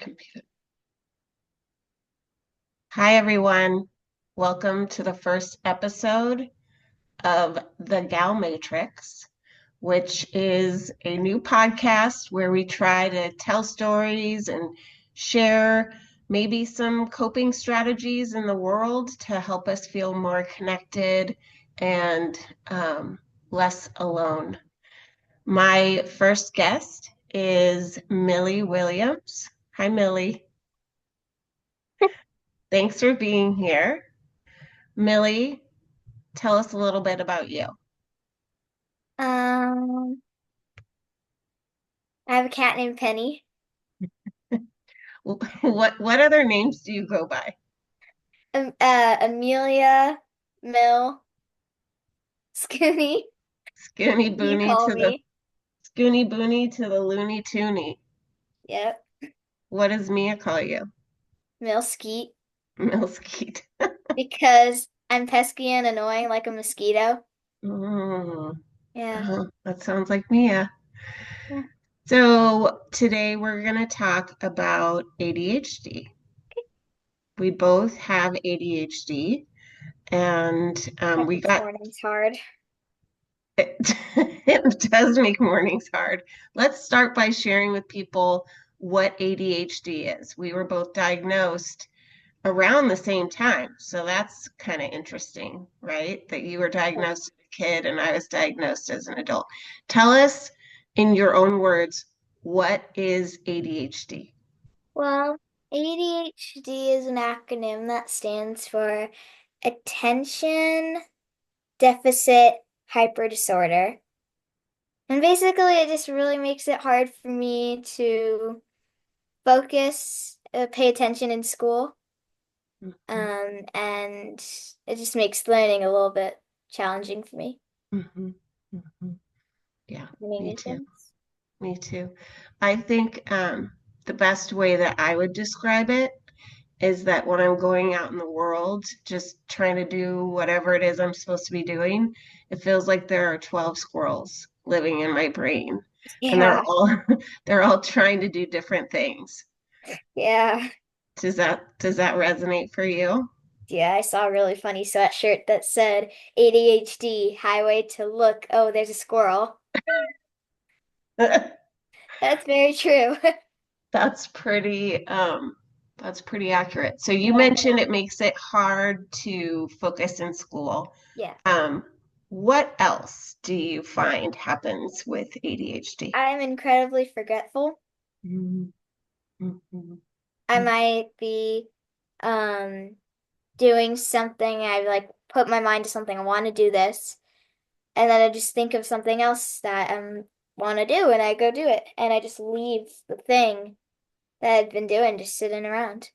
computer. Hi, everyone. Welcome to the first episode of The Gal Matrix, which is a new podcast where we try to tell stories and share maybe some coping strategies in the world to help us feel more connected and less alone. My first guest is Millie Williams. Hi, Millie. Thanks for being here. Millie, tell us a little bit about you. Um, I have a cat named Penny. What other names do you go by? Amelia, Mill, Skinny. Skinny You Boony call to the me. Scoony Boony to the Loony Toony. Yep, What does Mia call you? Mill Skeet. Milskeet. Because I'm pesky and annoying like a mosquito. Mm, Yeah. that sounds like Mia. Yeah. So today we're going to talk about ADHD. We both have ADHD, and That we makes got mornings hard. it, it does make mornings hard. Let's start by sharing with people what ADHD is. We were both diagnosed around the same time. So that's kind of interesting, right? That you were diagnosed as a kid and I was diagnosed as an adult. Tell us in your own words, what is ADHD? Well, ADHD is an acronym that stands for Attention Deficit Hyper Disorder. And basically, it just really makes it hard for me to focus, pay attention in school. Mhm, And it just makes learning a little bit challenging for me. mhm, mhm. Yeah, Any me new too. things? Me too. I think the best way that I would describe it is that when I'm going out in the world, just trying to do whatever it is I'm supposed to be doing, it feels like there are 12 squirrels living in my brain, and they're Yeah, all they're all trying to do different things. yeah, Does that resonate for you? yeah. I saw a really funny sweatshirt that said ADHD, highway to look. Oh, there's a squirrel. That's very true. That's pretty accurate. So you Yeah, mentioned it makes it hard to focus in school. yeah. Um, what else do you find happens with ADHD? I'm incredibly forgetful. Mhm, mhm, I mhm, might be um doing something. I like put my mind to something. I want to do this. And then I just think of something else that I want to do and I go do it. And I just leave the thing that I've been doing just sitting around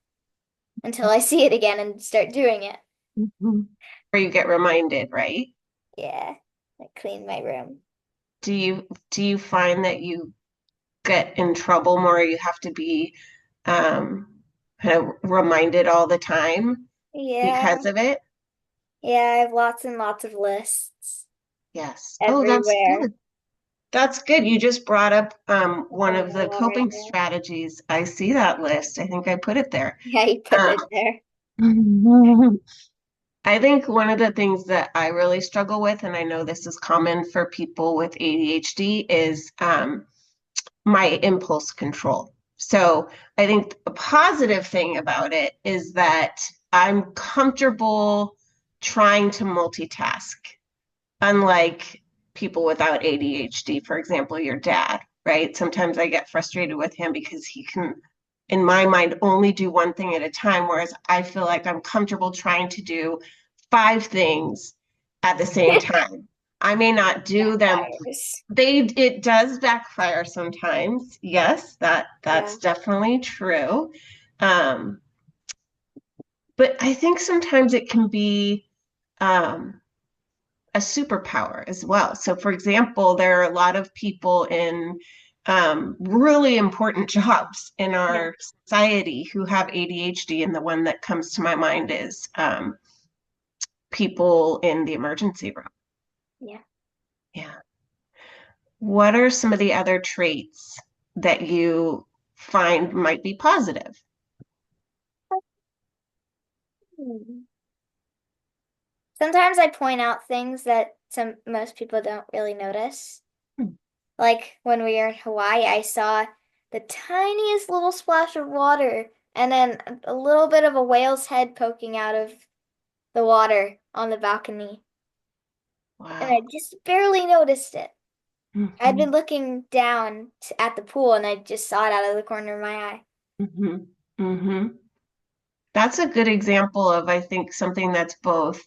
until I see it again and start doing it. mhm. Or you get reminded, right? Yeah, I clean my room. Do you find that you get in trouble more? You have to be um, kind of reminded all the time Yeah, because of it? yeah, I have lots and lots of lists Yes. Oh, that's everywhere. good. That's good. You just brought up one I'm of gonna the one right coping there. strategies. I see that list. I think I put it there. Yeah, you put Um, it there. I think one of the things that I really struggle with, and I know this is common for people with ADHD, is my impulse control. So I think a positive thing about it is that I'm comfortable trying to multitask, unlike people without ADHD, for example, your dad, right? Sometimes I get frustrated with him because he can, in my mind, only do one thing at a time, whereas I feel like I'm comfortable trying to do five things at the same time. I may not do them. Backfires. It does backfire sometimes. Yes, that's Yeah. definitely true. Um, but I think sometimes it can be um, a superpower as well. So, for example, there are a lot of people in really important jobs in Yeah. our society who have ADHD, and the one that comes to my mind is people in the emergency room. Yeah. Yeah. What are some of the other traits that you find might be positive. Hmm. Sometimes I point out things that most people don't really notice. Hmm. Like when we were in Hawaii, I saw the tiniest little splash of water and then a little bit of a whale's head poking out of the water on the balcony. And I Wow. just barely noticed it. I'd Hmm. been looking down at the pool and I just saw it out of the corner of my eye. Hmm. Hmm. That's a good example of, I think, something that's both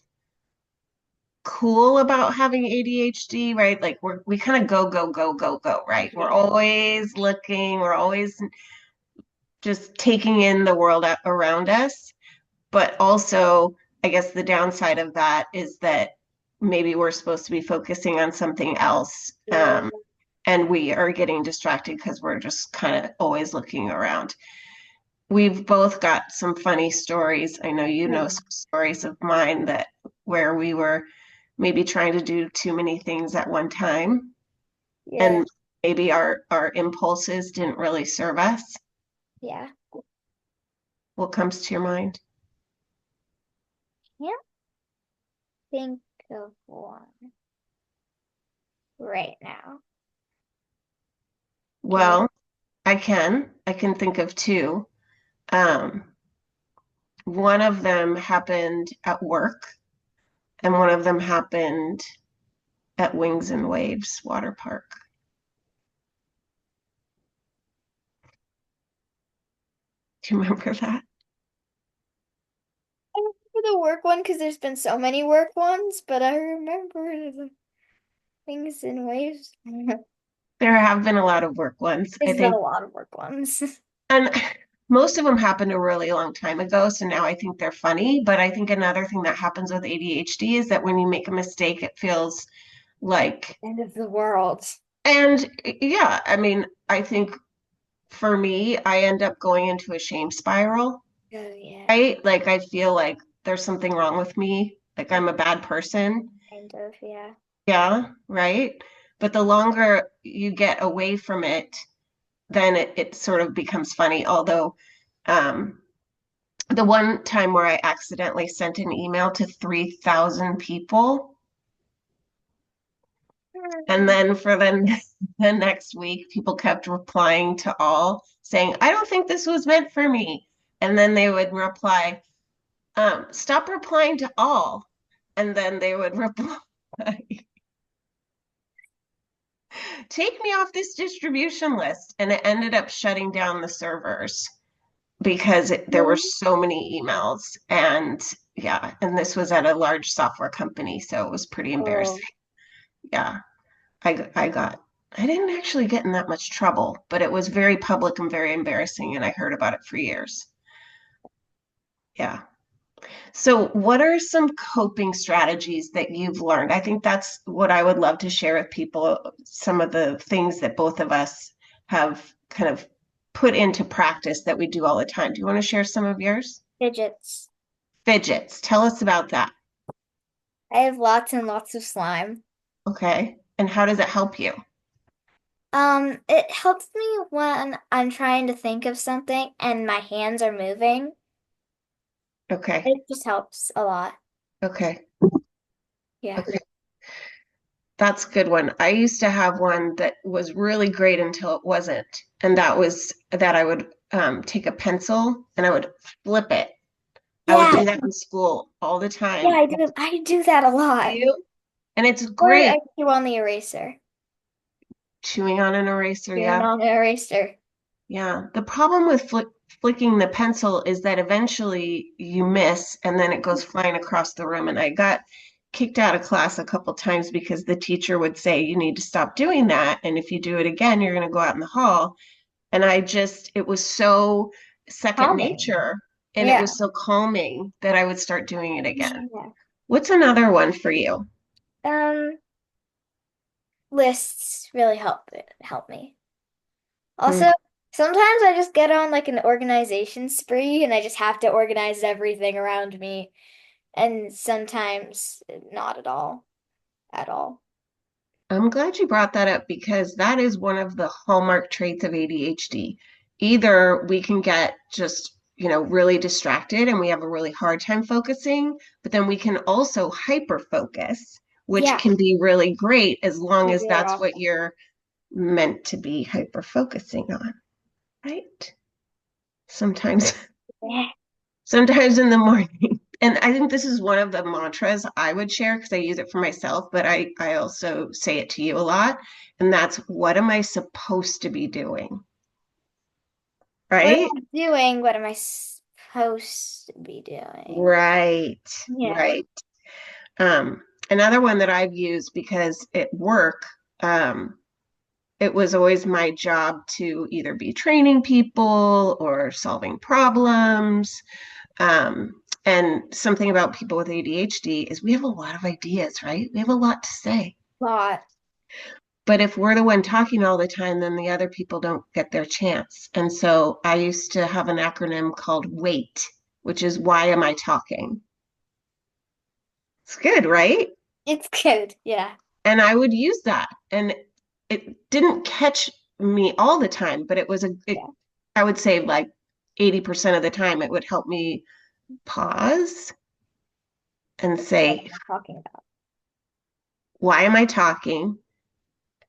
cool about having ADHD, right? Like we kind of go, go, go, go, go, right? We're Yeah. always looking, we're always just taking in the world around us. But also, I guess the downside of that is that maybe we're supposed to be focusing on something else. Yeah. And we are getting distracted because we're just kind of always looking around. We've both got some funny stories. I know you know Hmm. some stories of mine that where we were maybe trying to do too many things at one time, Yeah. and maybe our impulses didn't really serve us. Yeah. What comes to your mind? Can't think of one right now. Can you? Well, I can think of two. One of them happened at work, and one of them happened at Wings and Waves Water Park. Do you remember that? I don't remember the work one because there's been so many work ones, but I remember the things in waves. There have been a lot of work ones, I There's been a think, lot of work ones. and most of them happened a really long time ago, so now I think they're funny. But I think another thing that happens with ADHD is that when you make a mistake, it feels like, End of the world. and yeah, I mean, I think for me, I end up going into a shame spiral, Oh yeah. right? Like I feel like there's something wrong with me, like Yeah, I'm a bad person. kind of, yeah. Yeah, right. But the longer you get away from it, then it sort of becomes funny. Although, um, the one time where I accidentally sent an email to 3,000 people, and then for the next week, people kept replying to all saying, I don't think this was meant for me. And then they would reply, stop replying to all. And then they would reply, take me off this distribution list. And it ended up shutting down the servers because there were so many emails. And yeah, and this was at a large software company. So it was pretty embarrassing. Oh, Yeah, I got, I didn't actually get in that much trouble, but it was very public and very embarrassing. And I heard about it for years. Yeah. So, what are some coping strategies that you've learned? I think that's what I would love to share with people. Some of the things that both of us have kind of put into practice that we do all the time. Do you want to share some of yours? fidgets. Fidgets. Tell us about that. I have lots and lots of slime. Okay. And how does it help you? It helps me when I'm trying to think of something and my hands are moving. Okay. It just helps a lot. Okay. Yeah. Okay. That's a good one. I used to have one that was really great until it wasn't. And that was that I would take a pencil and I would flip it. I would Yeah, do that in school all the yeah, time. I do that a Do lot. you? And it's Or I great. chew on the eraser. Chewing on an eraser, Chewing yeah. on the eraser. Yeah. The problem with flicking the pencil is that eventually you miss and then it goes flying across the room. And I got kicked out of class a couple times because the teacher would say, you need to stop doing that. And if you do it again, you're going to go out in the hall. And it was so second Calming. nature and it Yeah. was so calming that I would start doing it again. Yeah. What's another one for you? Um, Lists really help me. Mm, Also, sometimes I just get on like an organization spree and I just have to organize everything around me. And sometimes not at all. At all. I'm glad you brought that up because that is one of the hallmark traits of ADHD. either we can get just, really distracted and we have a really hard time focusing, but then we can also hyper focus, which Yeah, can be really great as long be as really that's what awesome. you're meant to be hyper focusing on, right? Sometimes, Yeah. sometimes in the morning. And I think this is one of the mantras I would share because I use it for myself, but I also say it to you a lot. And that's what am I supposed to be doing? What am Right? I doing? What am I supposed to be doing? Right. Yeah. Right. Um, Another one that I've used because at work, um, it was always my job to either be training people or solving problems. And something about people with ADHD is we have a lot of ideas, right? We have a lot to say. Lot. But if we're the one talking all the time, then the other people don't get their chance. And so I used to have an acronym called WAIT, which is why am I talking? It's good, right? It's good. Yeah. And I would use that. And it didn't catch me all the time, but Yeah. I would say like 80% of the time, it would help me pause and What say, am I talking about? why am I talking?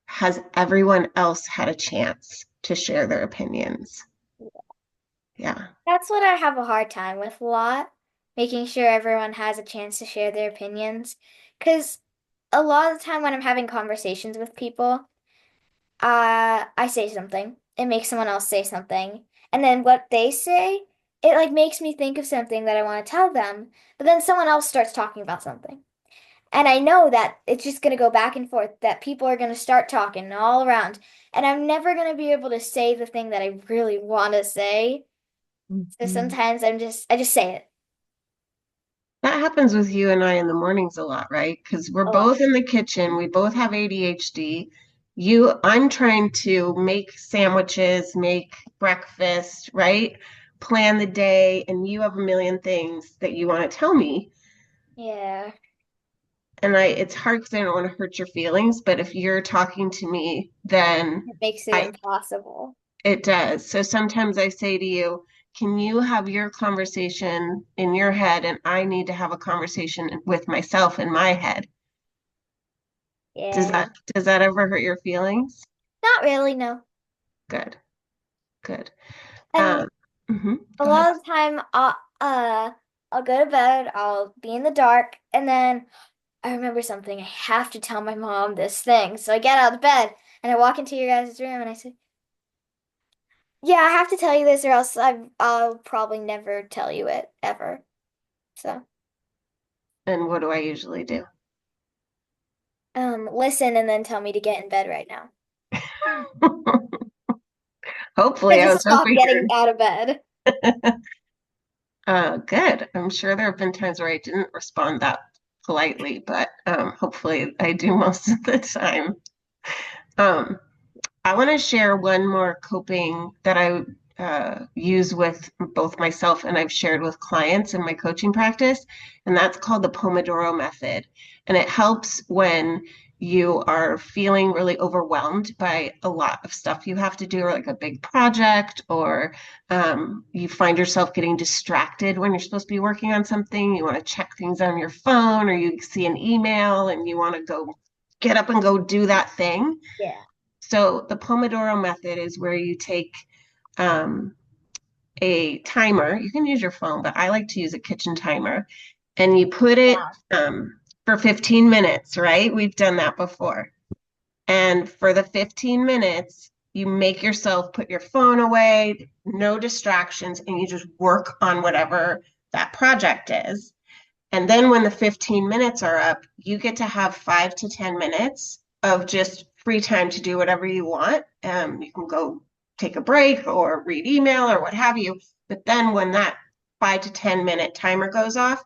Has everyone else had a chance to share their opinions? Yeah. That's what I have a hard time with a lot, making sure everyone has a chance to share their opinions. Because a lot of the time when I'm having conversations with people, I say something, it makes someone else say something, and then what they say, it like makes me think of something that I want to tell them, but then someone else starts talking about something. And I know that it's just going to go back and forth, that people are going to start talking all around, and I'm never going to be able to say the thing that I really want to say. So Mhm. sometimes I just say it That happens with you and I in the mornings a lot, right? Because we're a lot. both in the kitchen, we both have ADHD. I'm trying to make sandwiches, make breakfast, right? Plan the day, and you have a million things that you want to tell me. Yeah, And it's hard because I don't want to hurt your feelings, but if you're talking to me, then it makes it I impossible. it does. So sometimes I say to you, can you have your conversation in your head and I need to have a conversation with myself in my head? Does Yeah. that ever hurt your feelings? Not really, no. Good, good. And a Go ahead. lot of the time I'll go to bed, I'll be in the dark, and then I remember something. I have to tell my mom this thing. So I get out of bed and I walk into your guys' room and I say, "Yeah, I have to tell you this or else I'll probably never tell you it ever." So, And what do I usually do? listen and then tell me to get in bed right now. Hopefully, I I just was stop hoping getting out of bed. good. I'm sure there have been times where I didn't respond that politely, but hopefully I do most of the time. Um, I want to share one more coping that I use with both myself and I've shared with clients in my coaching practice, and that's called the Pomodoro method. And it helps when you are feeling really overwhelmed by a lot of stuff you have to do, or like a big project, or you find yourself getting distracted when you're supposed to be working on something. You want to check things on your phone, or you see an email and you want to go get up and go do that thing. Yeah. So the Pomodoro method is where you take um, a timer. You can use your phone, but I like to use a kitchen timer, and you put it Yeah. for 15 minutes, right? We've done that before. And for the 15 minutes, you make yourself put your phone away, no distractions, and you just work on whatever that project is. And then when the 15 minutes are up, you get to have 5 to 10 minutes of just free time to do whatever you want. You can go take a break or read email or what have you. But then when that 5 to 10 minute timer goes off,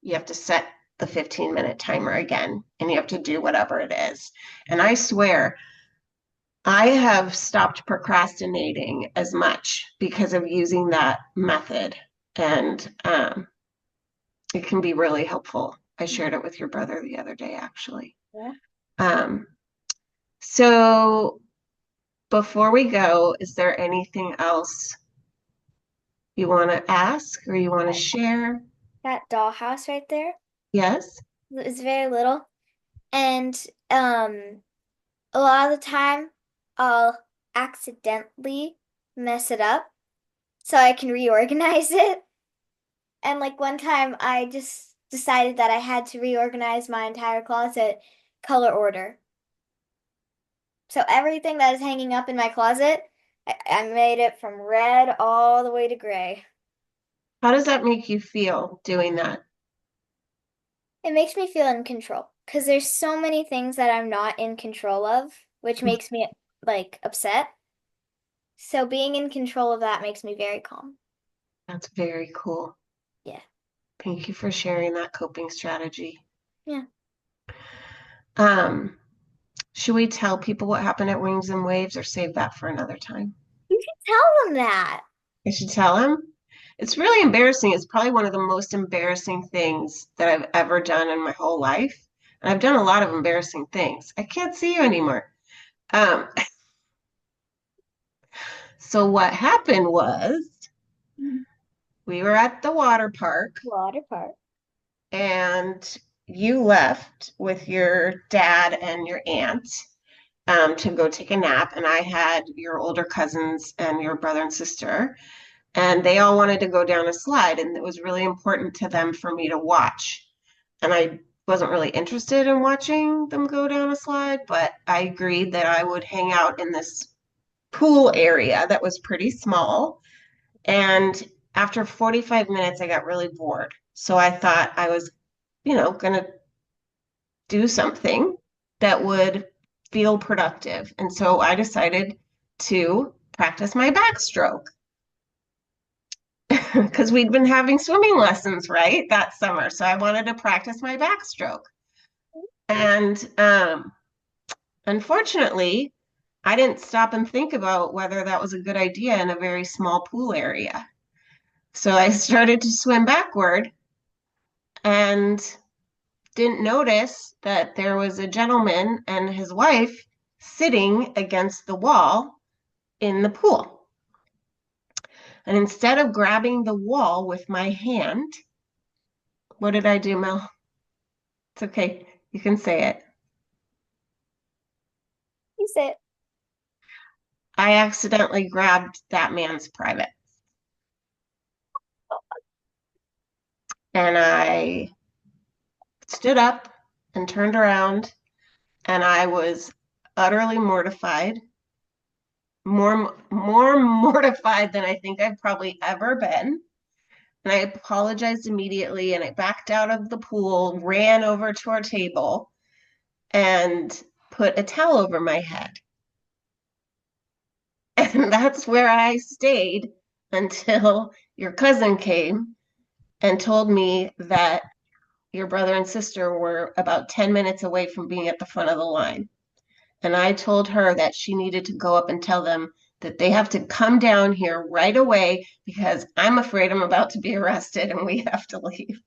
you have to set the 15-minute timer again and you have to do whatever it is. And I swear, I have stopped procrastinating as much because of using that method. And it can be really helpful. I shared it with your brother the other day, actually. Yeah. Um, so before we go, is there anything else you want to ask or you want to share? That dollhouse right there Yes? is very little. And a lot of the time I'll accidentally mess it up so I can reorganize it. And like one time I just decided that I had to reorganize my entire closet color order. So everything that is hanging up in my closet, I made it from red all the way to gray. How does that make you feel doing that? It makes me feel in control because there's so many things that I'm not in control of, which makes me like upset. So being in control of that makes me very calm. That's very cool. Yeah. Thank you for sharing that coping strategy. Yeah. Um, should we tell people what happened at Wings and Waves or save that for another time? You should tell them that. I should tell him. It's really embarrassing. It's probably one of the most embarrassing things that I've ever done in my whole life. And I've done a lot of embarrassing things. I can't see you anymore. Um, so what happened was we were at the water park Water park. and you left with your dad and your aunt to go take a nap. And I had your older cousins and your brother and sister, and they all wanted to go down a slide. And it was really important to them for me to watch. And I wasn't really interested in watching them go down a slide, but I agreed that I would hang out in this pool area that was pretty small. And after 45 minutes, I got really bored. So I thought I was, going to do something that would feel productive. And so I decided to practice my backstroke because we'd been having swimming lessons, right, that summer. So I wanted to practice my backstroke. And unfortunately, I didn't stop and think about whether that was a good idea in a very small pool area. So I started to swim backward and didn't notice that there was a gentleman and his wife sitting against the wall in the pool. And instead of grabbing the wall with my hand, what did I do, Mel? It's okay. You can say it. You said, I accidentally grabbed that man's private. And I stood up and turned around, and I was utterly mortified, more mortified than I think I've probably ever been. And I apologized immediately, and I backed out of the pool, ran over to our table, and put a towel over my head. And that's where I stayed until your cousin came and told me that your brother and sister were about 10 minutes away from being at the front of the line. And I told her that she needed to go up and tell them that they have to come down here right away because I'm afraid I'm about to be arrested and we have to leave.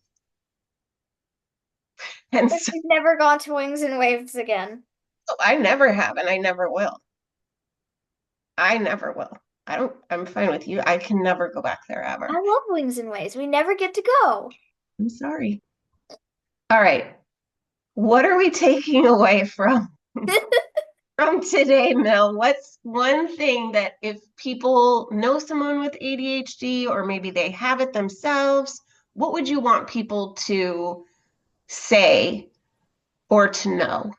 And but so you've never gone to Wings and Waves again. I never have, and I never will. I never will. I'm fine with you. I can never go back there I ever. love Wings and Waves. We never get to go. I'm sorry. All right. What are we taking away from today, Mel? What's one thing that if people know someone with ADHD or maybe they have it themselves, what would you want people to say or to know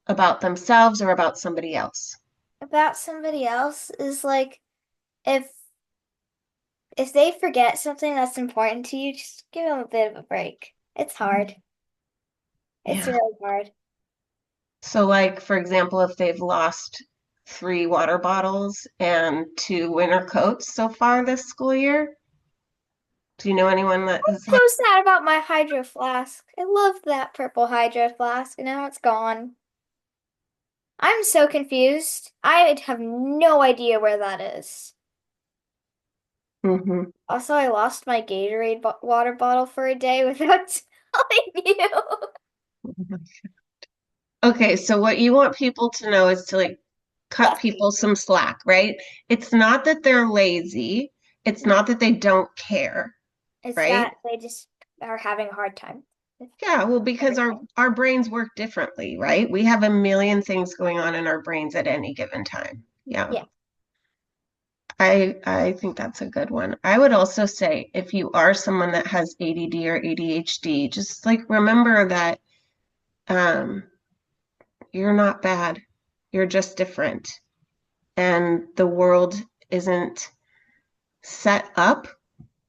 about themselves or about somebody else? About somebody else is like if if they forget something that's important to you, just give them a bit of a break. It's hard. It's Yeah. really hard. So, like, for example, if they've lost 3 water bottles and 2 winter coats so far this school year, do you know anyone that has So had? sad about my hydro flask. I loved that purple hydro flask, and now it's gone. I'm so confused. I have no idea where that is. Mhm. Also, I lost my Gatorade bo water bottle for a day without telling you. Okay, so what you want people to know is to like cut Yes. people some slack, right? It's not that they're lazy. It's not that they don't care, It's right? that they just are having a hard time with Yeah, well, because everything. our brains work differently, right? We have a million things going on in our brains at any given time. Yeah. Yeah. I think that's a good one. I would also say if you are someone that has ADD or ADHD, just like remember that um, you're not bad. You're just different. And the world isn't set up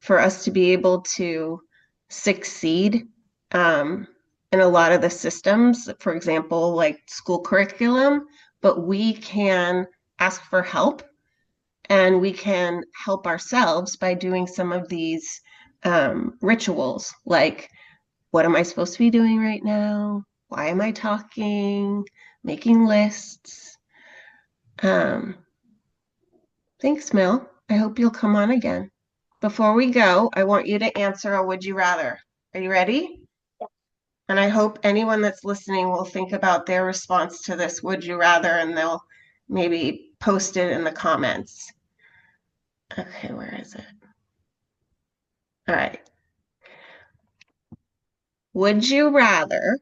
for us to be able to succeed um, in a lot of the systems, for example, like school curriculum, but we can ask for help and we can help ourselves by doing some of these rituals, like what am I supposed to be doing right now? Why am I talking? Making lists. Um, Thanks, Mel. I hope you'll come on again. Before we go, I want you to answer a would you rather. Are you ready? And I hope anyone that's listening will think about their response to this would you rather and they'll maybe post it in the comments. Okay, where is it? All right. Would you rather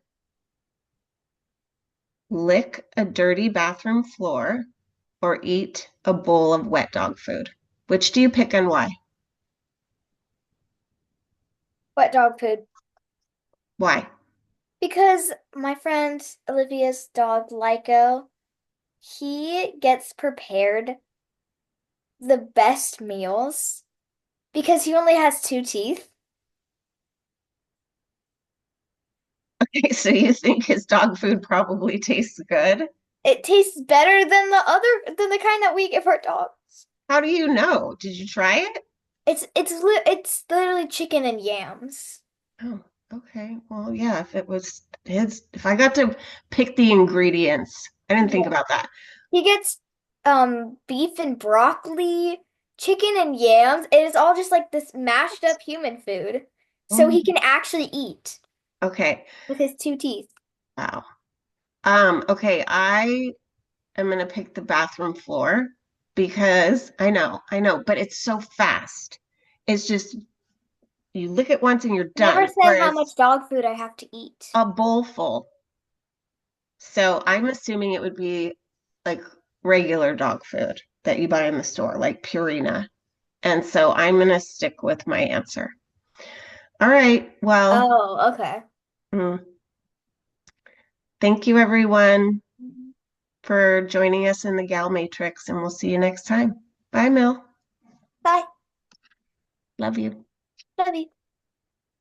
lick a dirty bathroom floor or eat a bowl of wet dog food? Which do you pick and why? Wet dog food. Why? Because my friend Olivia's dog, Lyco, he gets prepared the best meals because he only has two teeth. Okay, so you think his dog food probably tastes good? It tastes better than the kind that we give our dogs. How do you know? Did you try it? It's literally chicken and yams. Oh, okay. Well, yeah, if it was his, if I got to pick the ingredients, I didn't think Yeah. about that. He gets beef and broccoli, chicken and yams. It is all just like this mashed up human food. So Oh, he can actually eat okay. with his two teeth. Wow. Okay, I am gonna pick the bathroom floor because I know, but it's so fast. It's just you lick it once and you're Never done. said how much Whereas dog food I have to eat. a bowl full. So I'm assuming it would be like regular dog food that you buy in the store, like Purina. And so I'm going to stick with my answer. All right. Well, Oh, okay. mm, thank you everyone for joining us in the Gal Matrix, and we'll see you next time. Bye, Mill. Bye. Love you. Love you.